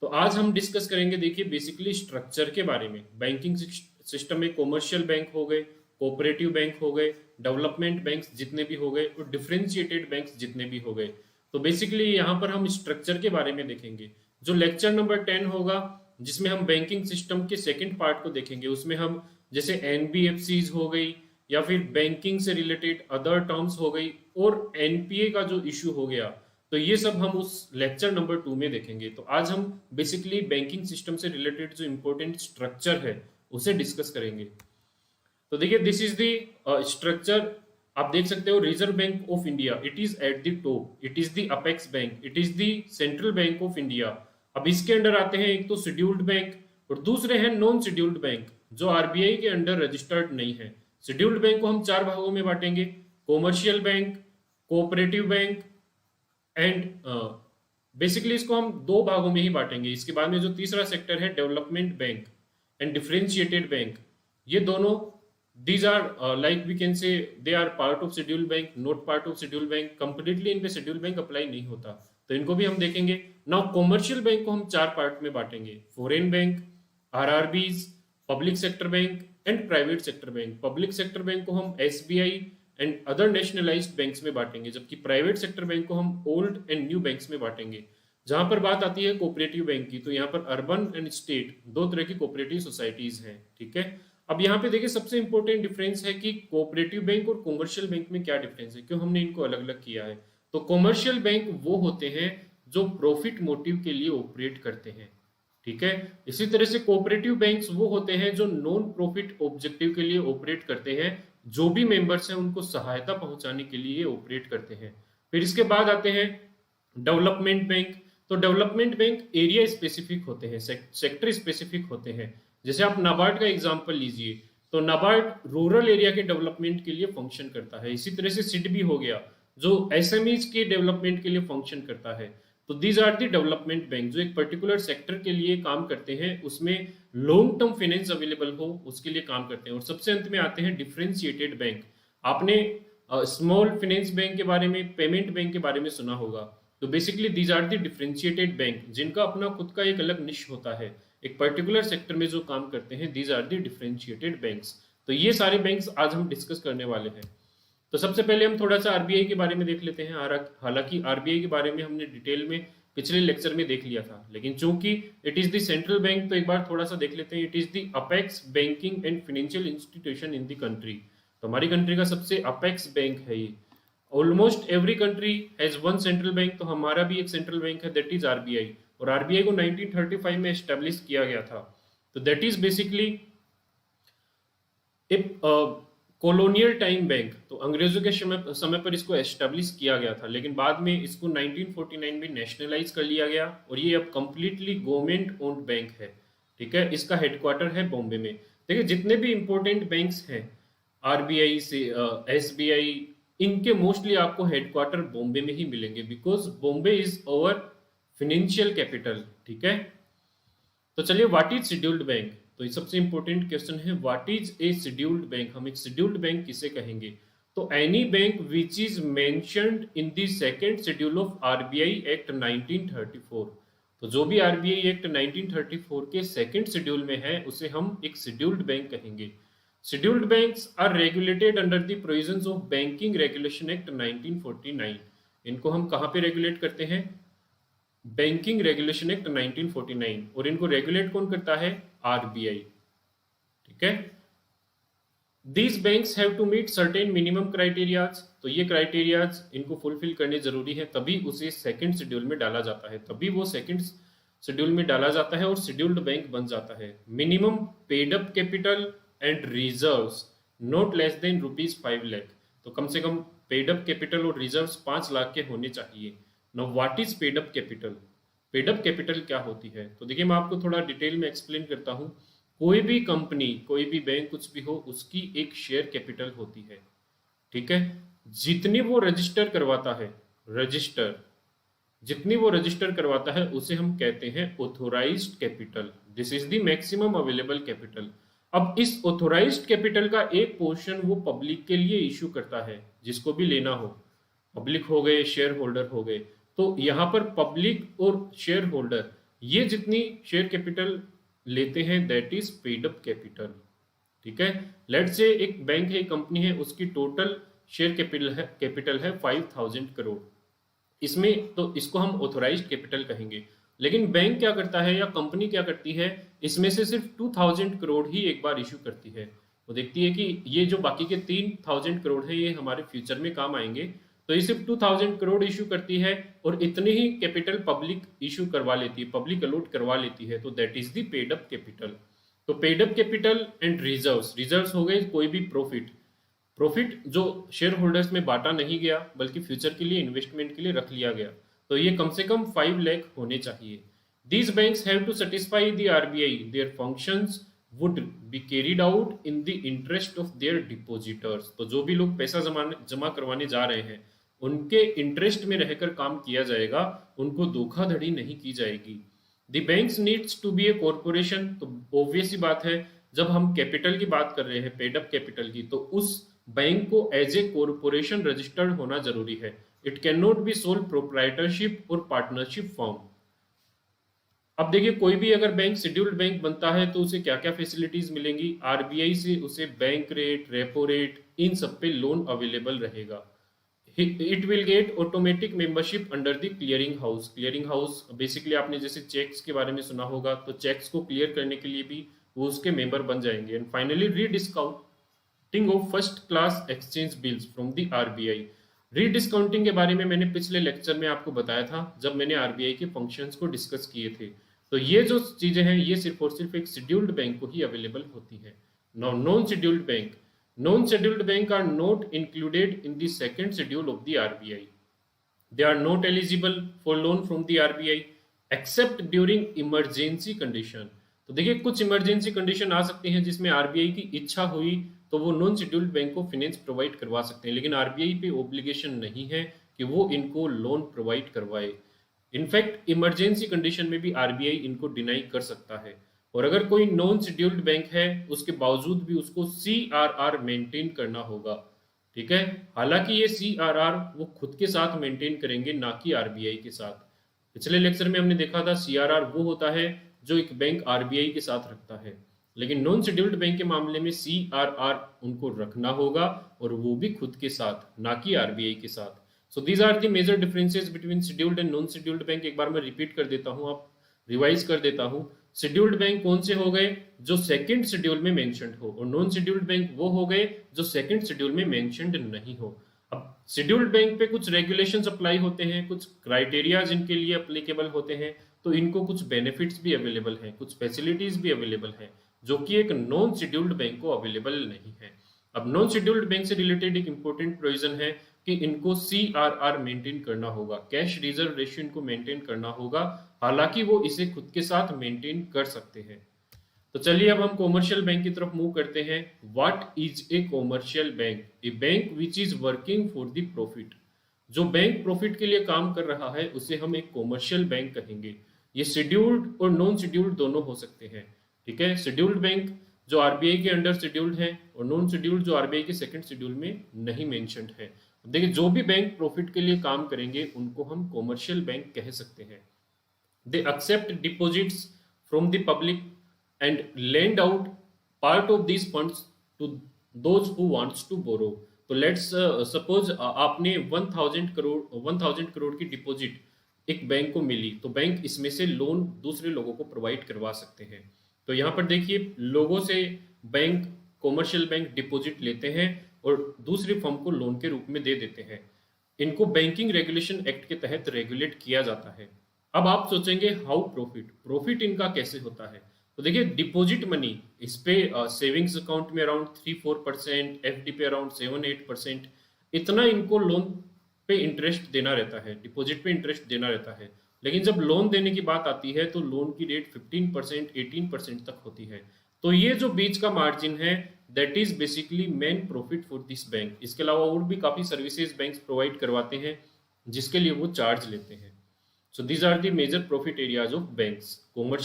तो आज हम डिस्कस करेंगे, देखिए बेसिकली स्ट्रक्चर के बारे में। बैंकिंग सिस्टम में कॉमर्शियल बैंक हो गए, कोऑपरेटिव बैंक हो गए, डेवलपमेंट बैंक्स जितने भी हो गए और डिफरेंशिएटेड बैंक्स जितने भी हो गए। तो बेसिकली यहाँ पर हम स्ट्रक्चर के बारे में देखेंगे। जो लेक्चर नंबर 10 होगा जिसमें हम बैंकिंग सिस्टम के सेकंड पार्ट को देखेंगे, उसमें हम जैसे एनबीएफसीज हो गई या फिर बैंकिंग से रिलेटेड अदर टर्म्स हो गई और एनपीए का जो इश्यू हो गया, तो ये सब हम उस लेक्चर नंबर 2 में देखेंगे। तो आज हम बेसिकली बैंकिंग सिस्टम से रिलेटेड जो इंपॉर्टेंट स्ट्रक्चर है उसे डिस्कस करेंगे। तो देखिए दिस इज द स्ट्रक्चर। आप देख सकते हो, reserve bank of India, it is at the top, it is the apex bank, it is the central bank of India. अब इसके अंडर आते हैं एक तो शेड्यूल्ड बैंक और दूसरे हैं नॉन शेड्यूल्ड बैंक जो आरबीआई के अंडर रजिस्टर्ड नहीं है। शेड्यूल्ड बैंक को हम 4 भागों में बांटेंगे, commercial bank, cooperative bank and basically इसको हम 2 भागों में ही बांटेंगे। इसके बाद में जो तीसरा सेक्टर है development bank and differentiated bank, ये दोनों these are like we can say they are part of schedule bank, not part of schedule bank. Completely इन पे शेड्यूल बैंक अप्लाई नहीं होता, तो इनको भी हम देखेंगे। नाउ कॉमर्शियल बैंक को हम 4 पार्ट में बांटेंगे, foreign bank, RRBs, public sector bank and private sector bank. Public sector bank को हम SBI and other nationalised banks में बांटेंगे, जबकि प्राइवेट सेक्टर बैंक को हम ओल्ड एंड न्यू बैंक्स में बांटेंगे। जहां पर बात आती है कोऑपरेटिव बैंक की, तो यहाँ पर अर्बन एंड स्टेट 2 तरह की कोऑपरेटिव सोसाइटीज हैं, ठीक है। अब यहाँ पे देखिए सबसे इंपॉर्टेंट डिफरेंस है कि कोऑपरेटिव बैंक और कॉमर्शियल बैंक में क्या डिफरेंस है, क्यों हमने इनको अलग अलग किया है। तो कॉमर्शियल बैंक वो होते हैं जो प्रॉफिट मोटिव के लिए ऑपरेट करते हैं, ठीक है। इसी तरह से कोऑपरेटिव बैंक्स वो होते हैं जो नॉन प्रॉफिट ऑब्जेक्टिव के लिए ऑपरेट करते हैं, जो भी मेंबर्स हैं उनको सहायता पहुंचाने के लिए ऑपरेट करते हैं। फिर इसके बाद आते हैं डेवलपमेंट बैंक। तो डेवलपमेंट बैंक एरिया स्पेसिफिक होते हैं, सेक्टर स्पेसिफिक होते हैं। जैसे आप नाबार्ड का एग्जांपल लीजिए, तो नाबार्ड रूरल एरिया के डेवलपमेंट के लिए फंक्शन करता है। इसी तरह से सिडबी हो गया जो एसएमईज के डेवलपमेंट के लिए फंक्शन करता है। तो these are the development bank जो एक पर्टिकुलर सेक्टर के लिए काम करते हैं, उसमें लॉन्ग टर्म फाइनेंस अवेलेबल हो उसके लिए काम करते हैं। और सबसे अंत में आते हैं डिफरेंशिएटेड बैंक। आपने स्मॉल फाइनेंस बैंक के बारे में, पेमेंट बैंक के बारे में सुना होगा। तो basically these are the differentiated bank जिनका अपना खुद का एक अलग निश होता है, एक पर्टिकुलर सेक्टर में जो काम करते हैं, these are the differentiated banks. तो ये सारे बैंक्स आज हम डिस्कस करने वाले हैं। तो सबसे पहले हम थोड़ा सा आरबीआई के बारे में देख लेते हैं। हालांकि आरबीआई के बारे में हमने डिटेल में पिछले लेक्चर में देख लिया था, लेकिन चूंकि it is the central bank तो एक बार थोड़ा सा देख लेते हैं। It is the apex banking and financial institution in the country. तो हमारी कंट्री का सबसे अपेक्स बैंक है ये। Almost every country has one central bank, तो हमारा भी एक सेंट्रल बैंक है, दैट इज आरबीआई। और आरबीआई को 1935 में एस्टेब्लिश किया गया था। तो that is basically colonial time bank. तो अंग्रेजों के समय पर इसको एस्टेब्लिश किया गया था, लेकिन बाद में इसको 1949 में नेशनलाइज कर लिया गया और ये अब कंप्लीटली गवर्नमेंट ओन्ड बैंक है, ठीक है। इसका हेडक्वार्टर है बॉम्बे में। देखिए जितने भी इंपॉर्टेंट बैंक्स हैं आरबीआई से एसबीआई, इनके मोस्टली आपको हेडक्वार्टर बॉम्बे में ही मिलेंगे, because Bombay is over financial capital, ठीक है। तो चलिए व्हाट इज शेड्यूल्ड बैंक। तो ये सबसे इंपॉर्टेंट क्वेश्चन है, what is a scheduled bank. हम एक शेड्यूल्ड बैंक किसे कहेंगे। तो any bank which is mentioned in the second schedule of RBI act 1934। तो जो भी आरबीआई एक्ट 1934 के सेकंड शेड्यूल में है उसे हम एक शेड्यूल्ड बैंक कहेंगे। Scheduled banks are regulated under the provisions of banking regulation act 1949। इनको हम कहाँ पे रेगुलेट करते हैं, बैंकिंग रेगुलेशन एक्ट 1949। और इनको रेगुलेट कौन करता है, आरबीआई, ठीक है। These banks have to meet certain minimum criterias. तो ये क्राइटेरियाज इनको फुलफिल करने जरूरी है, तभी उसे सेकंड शेड्यूल में डाला जाता है, तभी वो सेकंड शेड्यूल में डाला जाता है और शेड्यूल्ड बैंक बन जाता है। Minimum paid up capital and reserves not less than ₹5 lakh. तो कम से कम पेड अप कैपिटल और रिजर्व्स 5 लाख के होने चाहिए। Now what is paid up capital. Paid up capital क्या होती है, तो देखिए मैं आपको थोड़ा डिटेल में एक्सप्लेन करता हूं। कोई भी कंपनी, कोई भी बैंक, कुछ भी हो, उसकी एक शेयर कैपिटल होती है, ठीक है। जितनी वो रजिस्टर करवाता है, जितनी वो रजिस्टर करवाता है उसे हम कहते हैं authorised capital. This is the maximum available capital. अब इस ऑथोराइज्ड कैपिटल का एक पोर्शन वो पब्लिक के लिए इश्यू करता है, जिसको भी लेना हो, पब्लिक हो गए, शेयर होल्डर हो गए। तो यहाँ पर पब्लिक और शेयर होल्डर ये जितनी शेयर कैपिटल लेते हैं that is paid up capital. ठीक है, लेट्स से एक बैंक है, कंपनी है, उसकी टोटल शेयर कैपिटल है 5000 करोड़। इसमें तो इसको हम ऑथोराइज्ड कैपिटल कहेंगे। लेकिन बैंक क्या करता है या कंपनी क्या करती है, इसमें से सिर्फ 2000 करोड़ ही एक बार इशू करती है। वो देखती है कि ये जो बाकी के 3000 करोड़ है ये हमारे फ्यूचर में काम आएंगे, तो ये सिर्फ 2000 करोड़ इशू करती है और इतनी ही कैपिटल पब्लिक इशू करवा लेती है, पब्लिक अलॉट करवा लेती है, तो that is the paid up capital. तो paid up capital and reserves, reserves हो गए कोई भी प्रॉफिट, प्रॉफिट जो शेयर होल्डर्स में बांटा नहीं गया बल्कि फ्यूचर के लिए इन्वेस्टमेंट के लिए रख लिया गया, तो ये कम से कम 5 लाख होने चाहिए। These banks have to satisfy the RBI their functions would be carried out in the interest of their depositors. तो जो भी लोग पैसा जमा करवाने जा रहे हैं उनके इंटरेस्ट में रहकर काम किया जाएगा, उनको धोखाधड़ी नहीं की जाएगी। The banks needs to be a corporation, तो ऑब्वियस ही बात है जब हम कैपिटल की बात कर रहे हैं, पेड अप कैपिटल की, तो उस बैंक को एज ए कॉरपोरेशन रजिस्टर्ड होना जरूरी है। It can not be sold proprietorship और पार्टनरशिप फॉर्म। अब देखिए कोई भी अगर बैंक शेड्यूल्ड बैंक बनता है तो उसे क्या क्या फैसिलिटीज मिलेंगी, आरबीआई से उसे बैंक रेट, रेपो रेट, इन सब पे लोन अवेलेबल रहेगा। It will get automatic membership under the clearing house. Clearing house basically आपने जैसे चेक्स के बारे में सुना होगा, तो चेक्स को क्लियर करने के लिए भी वो उसके मेंबर बन जाएंगे। And finally rediscounting of first class exchange bills from the RBI. Rediscounting के बारे में मैंने पिछले लेक्चर में आपको बताया था जब मैंने आरबीआई के फंक्शंस को डिस्कस किए थे। तो ये जो चीजें हैं ये सिर्फ और सिर्फ एक शेड्यूल्ड बैंक को ही अवेलेबल होती है। Non scheduled bank, non-scheduled bank are not included in the second schedule of the RBI. They are not eligible for loan from the RBI except during emergency condition. तो देखिए कुछ emergency condition आ सकती हैं जिसमें RBI की इच्छा हुई तो वो नॉन शेड्यूल्ड बैंक को फाइनेंस प्रोवाइड करवा सकते हैं, लेकिन आरबीआई पे ऑब्लिगेशन नहीं है कि वो इनको लोन प्रोवाइड करवाए। इनफैक्ट इमरजेंसी कंडीशन में भी आरबीआई इनको डिनाई कर सकता है। और अगर कोई नॉन शेड्यूल्ड बैंक है उसके बावजूद भी उसको सीआरआर मेंटेन करना होगा। ठीक है, हालांकि ये सीआरआर वो खुद के साथ मेंटेन करेंगे ना कि आरबीआई के साथ। पिछले लेक्चर में हमने देखा था सीआरआर वो होता है जो एक बैंक आरबीआई के साथ रखता है, लेकिन नॉन शेड्यूल्ड बैंक के मामले में सीआरआर उनको रखना होगा और वो भी खुद के साथ, ना कि आरबीआई के साथ। So these are the major differences between scheduled and non scheduled bank. एक बार मैं रिपीट कर देता हूँ, आप रिवाइज कर देता हूँ। शेड्यूल्ड बैंक कौन से हो गए, जो सेकंड शेड्यूल में मेंशन्ड हो, और नॉन शेड्यूल्ड बैंक वो हो गए जो सेकंड शेड्यूल में मेंशन्ड नहीं हो। अब शेड्यूल्ड बैंक पे कुछ रेगुलेशंस अप्लाई होते हैं, कुछ क्राइटेरियाज इनके लिए अप्लीकेबल होते हैं, तो इनको कुछ बेनिफिट्स भी अवेलेबल हैं, कुछ फैसिलिटीज भी अवेलेबल हैं जो कि एक नॉन शेड्यूल्ड बैंक को अवेलेबल नहीं है। अब नॉन शेड्यूल्ड बैंक से रिलेटेड एक इंपॉर्टेंट प्रोविजन है कि इनको सीआरआर मेंटेन करना होगा, कैश रिजर्व रेशियो इनको मेंटेन करना होगा, हालांकि वो इसे खुद के साथ मेंटेन कर सकते हैं। तो चलिए अब हम कॉमर्शियल बैंक की तरफ मूव करते हैं। What is a commercial bank? A bank which is working for the profit. जो बैंक प्रॉफिट के लिए काम कर रहा है उसे हम एक कॉमर्शियल बैंक कहेंगे। ये शेड्यूल्ड और नॉन शेड्यूल्ड दोनों हो सकते हैं। ठीक है, शेड्यूल्ड बैंक जो आरबीआई के अंडर शेड्यूल्ड है और नॉन शेड्यूल्ड जो आरबीआई के सेकंड शेड्यूल में नहीं मेंशन्ड है। देखिए जो भी बैंक प्रॉफिट के लिए काम करेंगे उनको हम कॉमर्शियल बैंक कह सकते हैं। They accept deposits from the public and lend out part of this funds to those who wants to borrow. तो लेट्स सपोज आपने 1000 करोड़ की डिपॉजिट एक बैंक को मिली, तो बैंक इसमें से लोन दूसरे लोगों को प्रोवाइड करवा सकते हैं। तो यहाँ पर देखिए लोगों से बैंक, कॉमर्शियल बैंक डिपॉजिट लेते हैं और दूसरी फर्म को लोन के रूप में दे देते हैं। इनको बैंकिंग रेगुलेशन एक्ट के तहत रेगुलेट किया जाता है। अब आप सोचेंगे हाउ प्रॉफिट, प्रॉफिट इनका कैसे होता है? तो देखिए डिपॉजिट मनी इस पे सेविंग्स अकाउंट में अराउंड 3-4%, एफडी पे अराउंड 7-8%, इतना इनको लोन पे इंटरेस्ट देना रहता है, डिपॉजिट पे इंटरेस्ट देना रहता है। लेकिन जब लोन देने की बात आती है तो लोन की रेट 15%, 18% तक होती है। तो ये जो बीच का मार्जिन है that is basically main profit for this bank. इसके अलावा और भी काफी सर्विसेज बैंक प्रोवाइड करवाते हैं जिसके लिए वो चार्ज लेते हैं। So these are the major profit areas of banks. Commercial